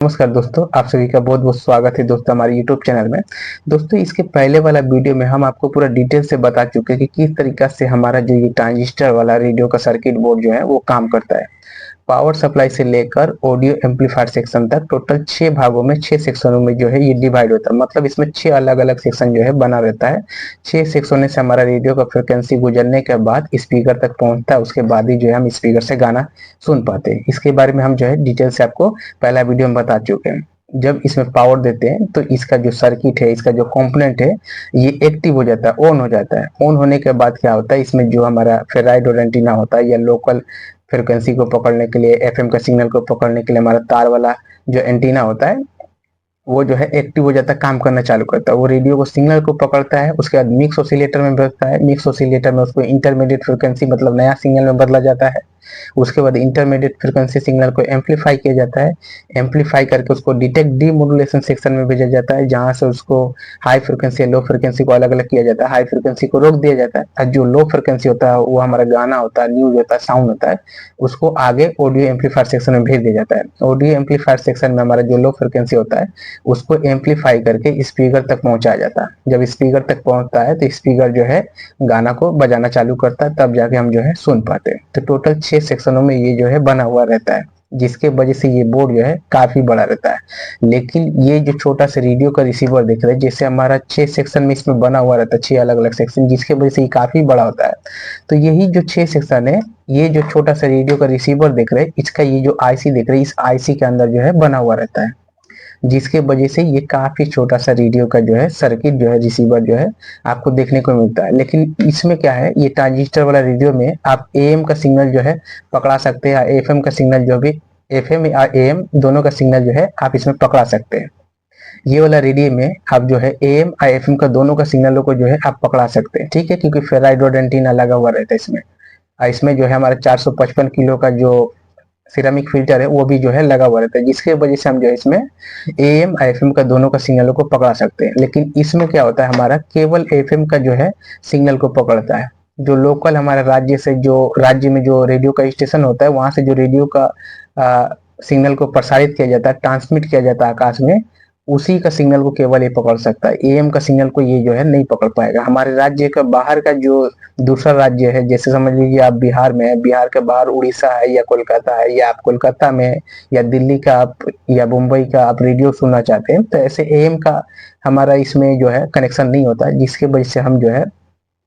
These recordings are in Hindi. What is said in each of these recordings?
नमस्कार दोस्तों, आप सभी का बहुत बहुत स्वागत है दोस्तों हमारे YouTube चैनल में। दोस्तों इसके पहले वाला वीडियो में हम आपको पूरा डिटेल से बता चुके हैं कि किस तरीका से हमारा जो ये ट्रांजिस्टर वाला रेडियो का सर्किट बोर्ड जो है वो काम करता है। पावर सप्लाई से लेकर ऑडियो एम्पलीफायर सेक्शन तक टोटल 6 भागों में 6 सेक्शनों में जो है ये डिवाइड होता है। मतलब इसमें 6 अलग अलग सेक्शन जो है बना रहता है। 6 सेक्शनों से हमारा रेडियो का फ्रिक्वेंसी गुजरने के बाद स्पीकर तक पहुंचता है। उसके बाद ही जो है हम स्पीकर से गाना सुन पाते हैं। इसके बारे में हम जो है डिटेल से आपको पहला वीडियो में बता चुके हैं। जब इसमें पावर देते हैं तो इसका जो सर्किट है, इसका जो कंपोनेंट है, ये एक्टिव हो जाता है, ऑन हो जाता है। ऑन होने के बाद क्या होता है, इसमें जो हमारा फेराइड और एंटीना होता है या लोकल फ्रिक्वेंसी को पकड़ने के लिए, एफएम का सिग्नल को पकड़ने के लिए हमारा तार वाला जो एंटीना होता है वो जो है एक्टिव हो जाता है, काम करना चालू करता है। वो रेडियो को सिग्नल को पकड़ता है, उसके बाद मिक्स ऑसिलेटर में भेजता है। मिक्स ऑसिलेटर में उसको इंटरमीडिएट फ्रिक्वेंसी मतलब नया सिग्नल में बदला जाता है। उसके बाद इंटरमीडिएट फ्रिक्वेंसी सिग्नल को एम्पलीफाई किया जाता है। एम्पलीफाई करके उसको डिटेक्ट डीमोडुलेशन सेक्शन में भेजा जाता है, जहां से उसको हाई फ्रिक्वेंसी लो फ्रिक्वेंसी को अलग अलग किया जाता है। हाई फ्रिक्वेंसी को रोक दिया जाता है और जो लो फ्रिक्वेंसी होता है वो हमारा गाना होता है, न्यूज होता है, साउंड होता है, उसको आगे ऑडियो एम्पलीफायर सेक्शन में भेज दिया जाता है। ऑडियो एम्पलीफायर सेक्शन में हमारा जो लो फ्रिक्वेंसी होता है उसको एम्पलीफाई करके स्पीकर तक पहुंचाया जाता है। जब स्पीकर तक पहुंचता है तो स्पीकर जो है गाना को बजाना चालू करता है, तब जाके हम जो है सुन पाते हैं। तो टोटल 6 सेक्शनों में ये जो है बना हुआ रहता है, जिसके वजह से ये बोर्ड जो है काफी बड़ा रहता है। लेकिन ये जो छोटा सा रेडियो का रिसीवर देख रहे हैं, जैसे हमारा 6 सेक्शन में इसमें बना हुआ रहता है, 6 अलग अलग सेक्शन, जिसके वजह से ये काफी बड़ा होता है। तो यही जो 6 सेक्शन है, ये जो छोटा सा रेडियो का रिसीवर देख रहे हैं, इसका ये जो आईसी देख रहे हैं, इस आईसी के अंदर जो है बना हुआ रहता है, जिसके वजह से ये काफी छोटा सा रेडियो का जो है सर्किट जो है, रिसीवर जो है आपको देखने को मिलता है। लेकिन इसमें क्या है, ये ट्रांजिस्टर वाला रेडियो में आप एएम का सिग्नल जो है पकड़ा सकते हैं, एफएम का सिग्नल जो भी, एफएम या एएम दोनों का सिग्नल जो है आप इसमें पकड़ा सकते हैं। ये वाला रेडियो में आप जो है एएम और एफएम का दोनों का सिग्नलों को जो है आप पकड़ा सकते हैं, ठीक है, क्योंकि फेराइड रॉड एंटीना लगा हुआ रहता है इसमें। इसमें जो है हमारा 455 किलो का जो सिरामिक फिल्टर है वो भी जो है लगा हुआ रहता है, जिसके वजह से हम जो है इसमें एएम एफएम का दोनों का सिग्नलों को पकड़ा सकते हैं। लेकिन इसमें क्या होता है, हमारा केवल एफएम का जो है सिग्नल को पकड़ता है। जो लोकल हमारे राज्य से, जो राज्य में जो रेडियो का स्टेशन होता है, वहां से जो रेडियो का सिग्नल को प्रसारित किया जाता है, ट्रांसमिट किया जाता है आकाश में, उसी का सिग्नल को केवल ये पकड़ सकता है। एएम का सिग्नल को ये जो है नहीं पकड़ पाएगा। हमारे राज्य का बाहर का जो दूसरा राज्य है, जैसे समझ लीजिए आप बिहार में है, बिहार के बाहर उड़ीसा है या कोलकाता है, या आप कोलकाता में या दिल्ली का आप या मुंबई का आप रेडियो सुनना चाहते हैं, तो ऐसे एएम का हमारा इसमें जो है कनेक्शन नहीं होता है, जिसके वजह से हम जो है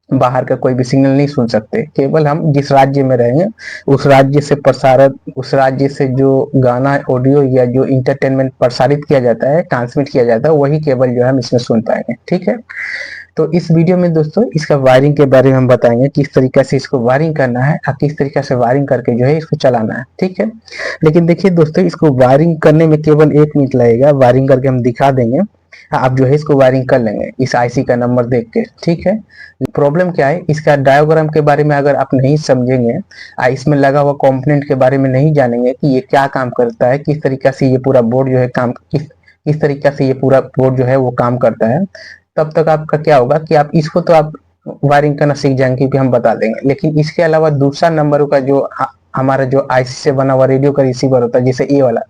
बाहर का कोई भी सिग्नल नहीं सुन सकते। केवल हम जिस राज्य में रहेंगे उस राज्य से प्रसारित, उस राज्य से जो गाना, ऑडियो या जो इंटरटेनमेंट प्रसारित किया जाता है, ट्रांसमिट किया जाता है, वही केवल जो है हम इसमें सुन पाएंगे, ठीक है। तो इस वीडियो में दोस्तों इसका वायरिंग के बारे में हम बताएंगे, किस तरीके से इसको वायरिंग करना है और किस तरीके से वायरिंग करके जो है इसको चलाना है, ठीक है। लेकिन देखिए दोस्तों, इसको वायरिंग करने में केवल 1 मिनट लगेगा। वायरिंग करके हम दिखा देंगे, आप जो है इसको वायरिंग कर लेंगे इस आईसी का नंबर देख के, ठीक है। प्रॉब्लम क्या है, इसका डायग्राम के बारे में अगर आप नहीं समझेंगे, इसमें लगा हुआ कंपोनेंट के बारे में नहीं जानेंगे कि ये क्या काम करता है, किस तरीके से ये पूरा बोर्ड जो है काम, किस तरीके से ये पूरा बोर्ड जो है वो काम करता है, तब तक आपका क्या होगा कि आप इसको तो आप वायरिंग करना सीख जाएंगे, क्योंकि हम बता देंगे। लेकिन इसके अलावा दूसरा नंबर का जो हमारा जो आईसी से बना हुआ रेडियो का रिसीवर होता है, जैसे ये वाला,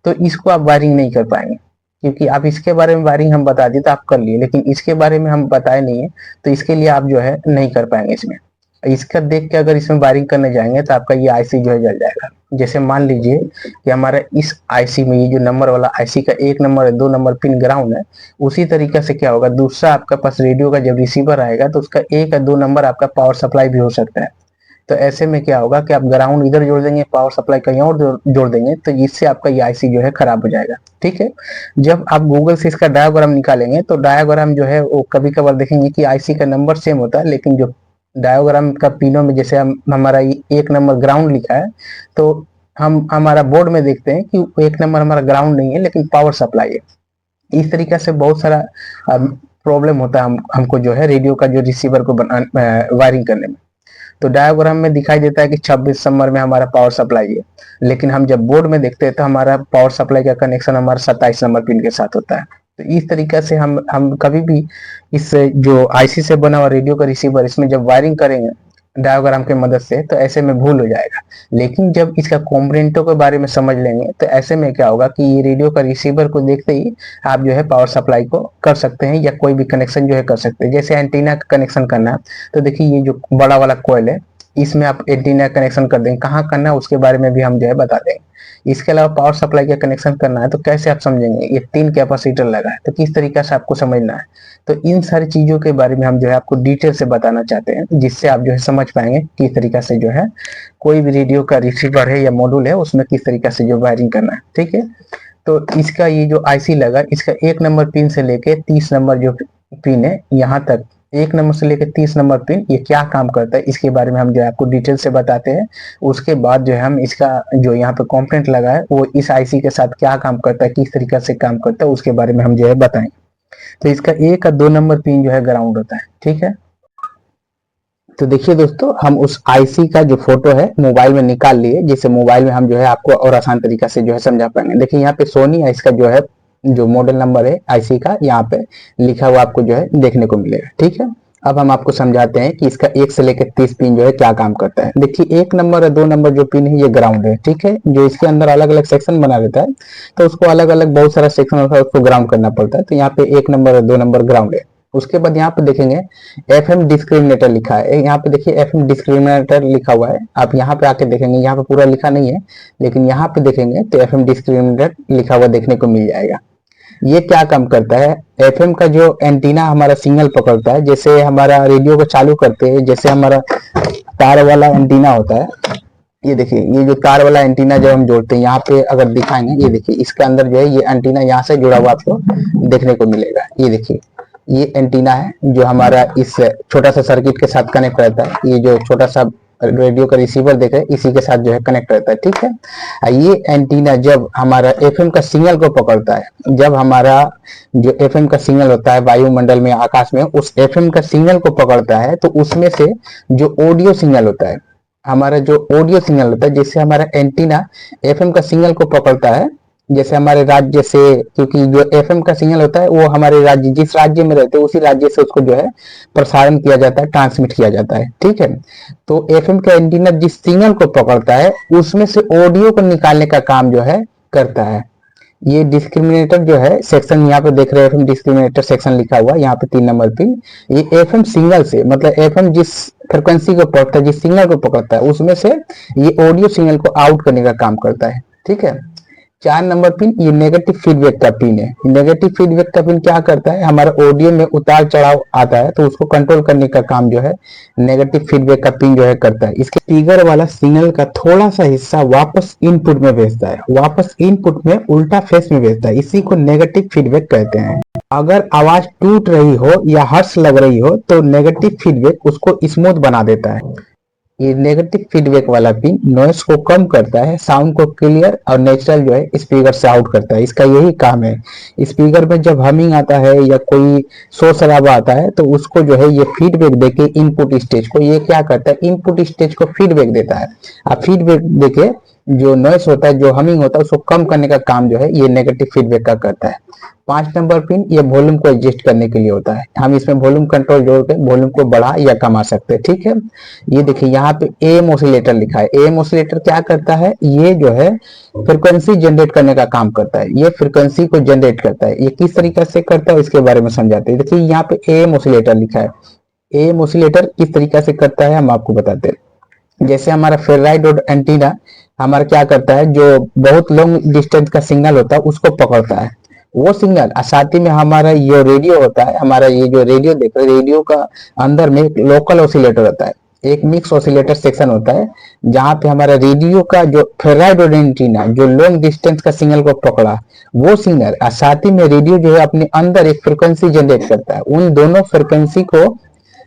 तो इसको आप वायरिंग नहीं कर पाएंगे, क्योंकि आप इसके बारे में वायरिंग हम बता दिए तो आप कर लिए, लेकिन इसके बारे में हम बताए नहीं है, तो इसके लिए आप जो है नहीं कर पाएंगे इसमें। इसका देख के अगर इसमें वायरिंग करने जाएंगे तो आपका ये आईसी जो है जल जाएगा। जैसे मान लीजिए कि हमारा इस आईसी में, ये जो नंबर वाला आईसी का 1 नंबर है, 2 नंबर पिन ग्राउंड है, उसी तरीके से क्या होगा, दूसरा आपका पास रेडियो का जब रिसीवर आएगा तो उसका 1 या 2 नंबर आपका पावर सप्लाई भी हो सकता है। तो ऐसे में क्या होगा कि आप ग्राउंड इधर जोड़ देंगे, पावर सप्लाई कहीं और जोड़ देंगे, तो जिससे आपका ये आईसी जो है खराब हो जाएगा, ठीक है। जब आप गूगल से इसका डायग्राम निकालेंगे तो डायग्राम जो है वो कभी कभार देखेंगे कि आईसी का नंबर सेम होता है, लेकिन जो डायग्राम का पिनों में जैसे हमारा 1 नंबर ग्राउंड लिखा है, तो हम हमारा बोर्ड में देखते हैं कि 1 नंबर हमारा ग्राउंड नहीं है लेकिन पावर सप्लाई है। इस तरीके से बहुत सारा प्रॉब्लम होता है हमको जो है रेडियो का जो रिसीवर को वायरिंग करने में। तो डायग्राम में दिखाई देता है कि 26 नंबर में हमारा पावर सप्लाई है, लेकिन हम जब बोर्ड में देखते हैं तो हमारा पावर सप्लाई का कनेक्शन हमारा 27 नंबर पिन के साथ होता है। तो इस तरीके से हम कभी भी इस जो आईसी से बना हुआ रेडियो का रिसीवर, इसमें जब वायरिंग करेंगे डायोग्राम की मदद से, तो ऐसे में भूल हो जाएगा। लेकिन जब इसका कंपोनेंटों के बारे में समझ लेंगे तो ऐसे में क्या होगा कि ये रेडियो का रिसीवर को देखते ही आप जो है पावर सप्लाई को कर सकते हैं या कोई भी कनेक्शन जो है कर सकते हैं। जैसे एंटीना का कनेक्शन करना है तो देखिए ये जो बड़ा वाला कॉइल है इसमें आप एंटीना कनेक्शन कर देंगे, कहाँ करना है उसके बारे में भी हम जो है बता देंगे। इसके अलावा पावर सप्लाई का कनेक्शन करना है तो कैसे आप समझेंगे, ये 3 कैपेसिटर लगा है तो किस तरीके से आपको समझना है। तो इन सारी चीजों के बारे में हम जो है आपको डिटेल से बताना चाहते हैं, जिससे आप जो है समझ पाएंगे किस तरीका से जो है कोई भी रेडियो का रिसीवर है या मॉड्यूल है उसमें किस तरीका से जो वायरिंग करना है। ठीक है, तो इसका ये जो आईसी लगा, इसका 1 नंबर पिन से लेके 30 नंबर जो पिन है यहाँ तक, 1 नंबर से लेकर 30 नंबर पिन, ये क्या काम करता है इसके बारे में हम जो है आपको डिटेल से बताते हैं। उसके बाद जो है हम इसका जो यहाँ पे कंपोनेंट लगा है वो इस आईसी के साथ क्या काम करता है, किस तरीके से काम करता है उसके बारे में हम जो है बताएंगे। तो इसका 1 और 2 नंबर पिन जो है ग्राउंड होता है। ठीक है, तो देखिए दोस्तों, हम उस आईसी का जो फोटो है मोबाइल में निकाल लिए, जिससे मोबाइल में हम जो है आपको और आसान तरीका से जो है समझा पाएंगे। देखिए यहाँ पे सोनी है, इसका जो है जो मॉडल नंबर है आईसी का यहाँ पे लिखा हुआ आपको जो है देखने को मिलेगा। ठीक है, अब हम आपको समझाते हैं कि इसका 1 से लेकर 30 पिन जो है क्या काम करता है। देखिए 1 नंबर और 2 नंबर जो पिन है ये ग्राउंड है। ठीक है, जो इसके अंदर अलग अलग सेक्शन बना रहता है तो उसको अलग अलग बहुत सारा सेक्शन होता है, उसको ग्राउंड करना पड़ता है। तो यहाँ पे 1 नंबर और 2 नंबर ग्राउंड है। उसके बाद यहाँ पे देखेंगे एफएम डिस्क्रिमिनेटर लिखा है, यहाँ पे देखिए एफएम डिस्क्रिमिनेटर लिखा हुआ है। आप यहाँ पे आके देखेंगे, यहाँ पे पूरा लिखा नहीं है लेकिन यहाँ पे देखेंगे तो एफएम डिस्क्रिमिनेटर लिखा हुआ देखने को मिल जाएगा। ये क्या काम करता है, एफएम का जो एंटीना हमारा सिग्नल पकड़ता है, जैसे हमारा रेडियो को चालू करते हैं, जैसे हमारा तार वाला एंटीना होता है, ये देखिए ये जो तार वाला एंटीना जब हम जोड़ते हैं यहाँ पे अगर दिखाएंगे, ये देखिए इसके अंदर जो है ये एंटीना यहाँ से जुड़ा हुआ आपको देखने को मिलेगा। ये देखिए ये एंटीना है जो हमारा इस छोटा सा सर्किट के साथ कनेक्ट रहता है। ये जो छोटा सा रेडियो का रिसीवर देख रहे हैं इसी के साथ जो है कनेक्ट रहता है। ठीक है, ये एंटीना जब हमारा एफएम का सिग्नल को पकड़ता है, जब हमारा जो एफएम का सिग्नल होता है वायुमंडल में आकाश में उस एफएम का सिग्नल को पकड़ता है, तो उसमें से जो ऑडियो सिग्नल होता है, हमारा जो ऑडियो सिग्नल होता है, जैसे हमारा एंटीना एफएम का सिग्नल को पकड़ता है, जैसे हमारे राज्य से, क्योंकि जो एफएम का सिग्नल होता है वो हमारे राज्य, जिस राज्य में रहते हैं उसी राज्य से उसको जो है प्रसारण किया जाता है, ट्रांसमिट किया जाता है। ठीक है, तो एफएम का एंटीना जिस सिग्नल को पकड़ता है उसमें से ऑडियो को निकालने का काम जो है करता है। ये डिस्क्रिमिनेटर जो है सेक्शन यहाँ पे देख रहे हैं, एफएम डिस्क्रिमिनेटर सेक्शन लिखा हुआ है यहाँ पे 3 नंबर पे, ये एफएम सिग्नल से, मतलब एफएम जिस फ्रिक्वेंसी को पकड़ता है, जिस सिग्नल को पकड़ता है उसमें से ये ऑडियो सिग्नल को आउट करने का काम करता है। ठीक है, 4 नंबर पिन ये नेगेटिव फीडबैक का पिन है। नेगेटिव फीडबैक का पिन क्या करता है, हमारा ऑडियो में उतार चढ़ाव आता है तो उसको कंट्रोल करने का काम जो है नेगेटिव फीडबैक का पिन जो है करता है। इसके स्पीकर वाला सिग्नल का थोड़ा सा हिस्सा वापस इनपुट में भेजता है, वापस इनपुट में उल्टा फेस में भेजता है, इसी को नेगेटिव फीडबैक कहते हैं। अगर आवाज टूट रही हो या हर्ष लग रही हो तो नेगेटिव फीडबैक उसको स्मूथ बना देता है। ये नेगेटिव फीडबैक वाला पिन नॉइस को कम करता है, साउंड को क्लियर और नेचुरल जो है स्पीकर से आउट करता है। इसका यही काम है। स्पीकर में जब हमिंग आता है या कोई शोर शराबा आता है तो उसको जो है ये फीडबैक देके इनपुट स्टेज को ये क्या करता है, इनपुट स्टेज को फीडबैक देता है। अब फीडबैक देके जो नॉइस होता है, जो हमिंग होता है उसको कम करने का काम जो है ये नेगेटिव फीडबैक का करता है। 5 नंबर पिन ये वॉल्यूम को एडजस्ट करने के लिए होता है। हम इसमें वॉल्यूम कंट्रोल जोड़ के वॉल्यूम को बढ़ा या कमा सकते हैं। ठीक है, ये देखिए यहाँ पे एएम ऑसिलेटर लिखा है। एएम ऑसिलेटर क्या करता है, ये जो है फ्रिक्वेंसी जनरेट करने का काम करता है। ये फ्रिक्वेंसी को जनरेट करता है। ये किस तरीके से करता है इसके बारे में समझाते हैं। देखिए यहाँ पे एएम ऑसिलेटर लिखा है। एएम ऑसिलेटर किस तरीके से करता है हम आपको बताते हैं। जैसे हमारा फेराइड एंटीना हमारा क्या करता है, जो बहुत लॉन्ग डिस्टेंस का सिग्नल होता है उसको पकड़ता है, वो सिग्नल। साथ ही में हमारा ये रेडियो होता है, हमारा ये जो रेडियो देख रहे रेडियो का अंदर में एक लोकल ऑसिलेटर होता है, एक मिक्स ऑसिलेटर सेक्शन होता है, जहां पे हमारा रेडियो का जो फेराइड एंटीना जो लॉन्ग डिस्टेंस का सिग्नल को पकड़ा वो सिग्नल, और साथ ही में रेडियो जो है अपने अंदर एक फ्रिक्वेंसी जनरेट करता है। उन दोनों फ्रिक्वेंसी को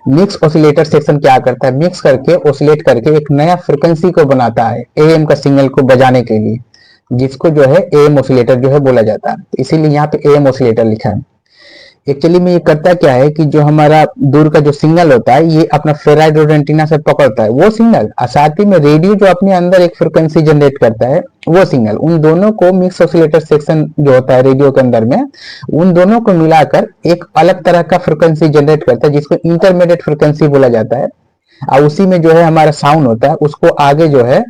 मिक्स ऑसिलेटर सेक्शन क्या करता है, मिक्स करके ऑसिलेट करके एक नया फ्रिक्वेंसी को बनाता है एएम का सिग्नल को बजाने के लिए, जिसको जो है एएम ऑसिलेटर जो है बोला जाता है। इसीलिए यहाँ पे एएम ऑसिलेटर लिखा है। एक्चुअली में ये करता क्या है कि जो हमारा दूर का जो सिग्नल होता है ये अपना फेराइड एंटीना से पकड़ता है वो सिग्नल, और साथ ही में रेडियो जो अपने अंदर एक फ्रिक्वेंसी जनरेट करता है वो सिग्नल, उन दोनों को मिक्स ऑसिलेटर सेक्शन जो होता है रेडियो के अंदर में, उन दोनों को मिलाकर एक अलग तरह का फ्रिक्वेंसी जनरेट करता है जिसको इंटरमीडिएट फ्रिक्वेंसी बोला जाता है। और उसी में जो है हमारा साउंड होता है, उसको आगे जो है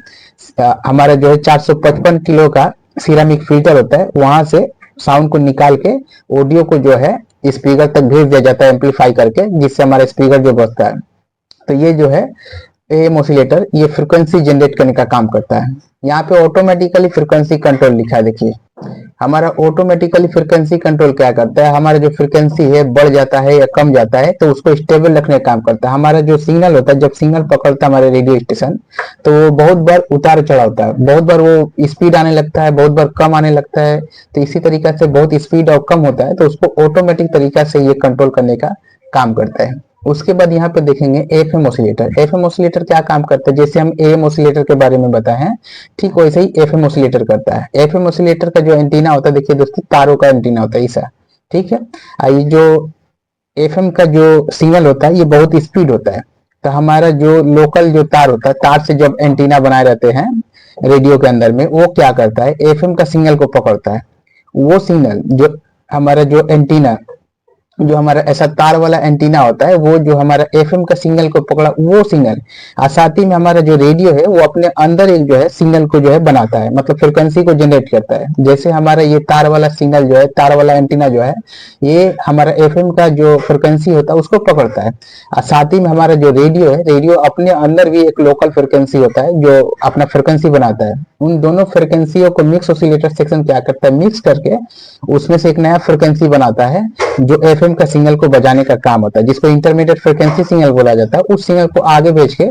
हमारा जो है 455 किलो का सिरामिक फिल्टर होता है, वहां से साउंड को निकाल के ऑडियो को जो है स्पीकर तक भेज दिया जाता है एम्पलीफाई करके, जिससे हमारा स्पीकर जो बजता है। तो ये जो है एएम ऑसिलेटर ये फ्रिक्वेंसी जनरेट करने का काम करता है। यहाँ पे ऑटोमेटिकली फ्रिक्वेंसी कंट्रोल लिखा है, देखिए हमारा ऑटोमेटिकली फ्रिक्वेंसी कंट्रोल क्या करता है, हमारा जो फ्रिक्वेंसी है बढ़ जाता है या कम जाता है तो उसको स्टेबल रखने का काम करता है। हमारा जो सिग्नल होता है, जब सिग्नल पकड़ता है हमारे रेडियो स्टेशन, तो वो बहुत बार उतार चढ़ाव होता है, बहुत बार वो स्पीड आने लगता है, बहुत बार कम आने लगता है। तो इसी तरीका से बहुत स्पीड और कम होता है, तो उसको ऑटोमेटिक तरीका से ये कंट्रोल करने का काम करता है। उसके बाद यहाँ पे देखेंगे एफएम ऑसिलेटर। एफएम ऑसिलेटर क्या काम करता है, जैसे हम एएम ऑसिलेटर के बारे में बताए हैं, ठीक वैसे ही एफएम ऑसिलेटर करता है। एफएम ऑसिलेटर का जो एंटीना होता है, देखिए दोस्तों तारों का एंटीना होता है ऐसा, ठीक है। ये जो एफएम का जो सिग्नल होता है ये बहुत स्पीड होता है, तो हमारा जो लोकल जो तार होता है, तार से जब एंटीना बनाए रहते हैं रेडियो के अंदर में, वो क्या करता है एफएम का सिग्नल को पकड़ता है। वो सिग्नल जो हमारा जो एंटीना, जो हमारा ऐसा तार वाला एंटीना होता है, वो जो हमारा एफएम का सिग्नल को पकड़ा वो सिग्नल, और साथ ही में हमारा जो रेडियो है वो अपने अंदर एक जो है सिग्नल को जो है बनाता है, मतलब फ्रिक्वेंसी को जनरेट करता है। जैसे हमारा ये तार वाला सिग्नल जो है, तार वाला एंटीना जो है, ये हमारा एफएम का जो फ्रिक्वेंसी होता है उसको पकड़ता है, और साथ ही में हमारा जो रेडियो है, रेडियो अपने अंदर भी एक लोकल फ्रिक्वेंसी होता है जो अपना फ्रिक्वेंसी बनाता है। उन दोनों फ्रिक्वेंसियों को मिक्स ऑसिलेटर सेक्शन क्या करता है, मिक्स करके उसमें से एक नया फ्रिक्वेंसी बनाता है जो एफएम का सिग्नल को बजाने का काम होता है, जिसको इंटरमीडिएट फ्रिक्वेंसी सिग्नल बोला जाता है। उस सिग्नल को आगे भेज के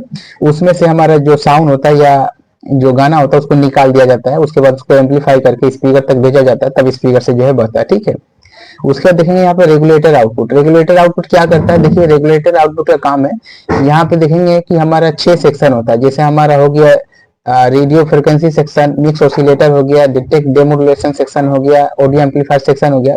उसमें से हमारा जो साउंड होता है या जो गाना होता है उसको निकाल दिया जाता है। उसके बाद उसको एम्पलीफाई करके स्पीकर तक भेजा जाता है, तब स्पीकर से जो है बजता है, ठीक है। उसके बाद देखेंगे यहाँ पे रेगुलेटर आउटपुट। रेगुलेटर आउटपुट क्या करता है, देखिए रेगुलेटर आउटपुट का काम है, यहाँ पे देखेंगे कि हमारा 6 सेक्शन होता है। जैसे हमारा हो गया radio frequency section, mix oscillator हो गया, डिटेक्ट डेमोडुलेशन सेक्शन हो गया, ऑडियो एम्पलीफायर सेक्शन हो गया।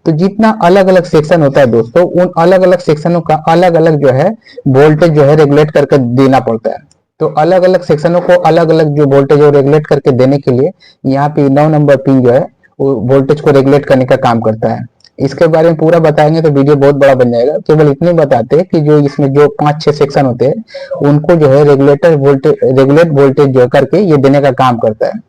तो जितना अलग अलग सेक्शन होता है दोस्तों, उन अलग अलग सेक्शनों का अलग अलग जो है वोल्टेज जो है रेगुलेट करके देना पड़ता है। तो अलग अलग सेक्शनों को अलग अलग जो वोल्टेज है रेगुलेट करके देने के लिए यहाँ पे 9 नंबर पिन जो है वो वोल्टेज को रेगुलेट करने का काम करता है। इसके बारे में पूरा बताएंगे तो वीडियो बहुत बड़ा बन जाएगा। केवल इतने बताते हैं कि जो इसमें जो 5-6 सेक्शन होते हैं उनको जो है रेगुलेट वोल्टेज जो करके ये देने का काम करता है।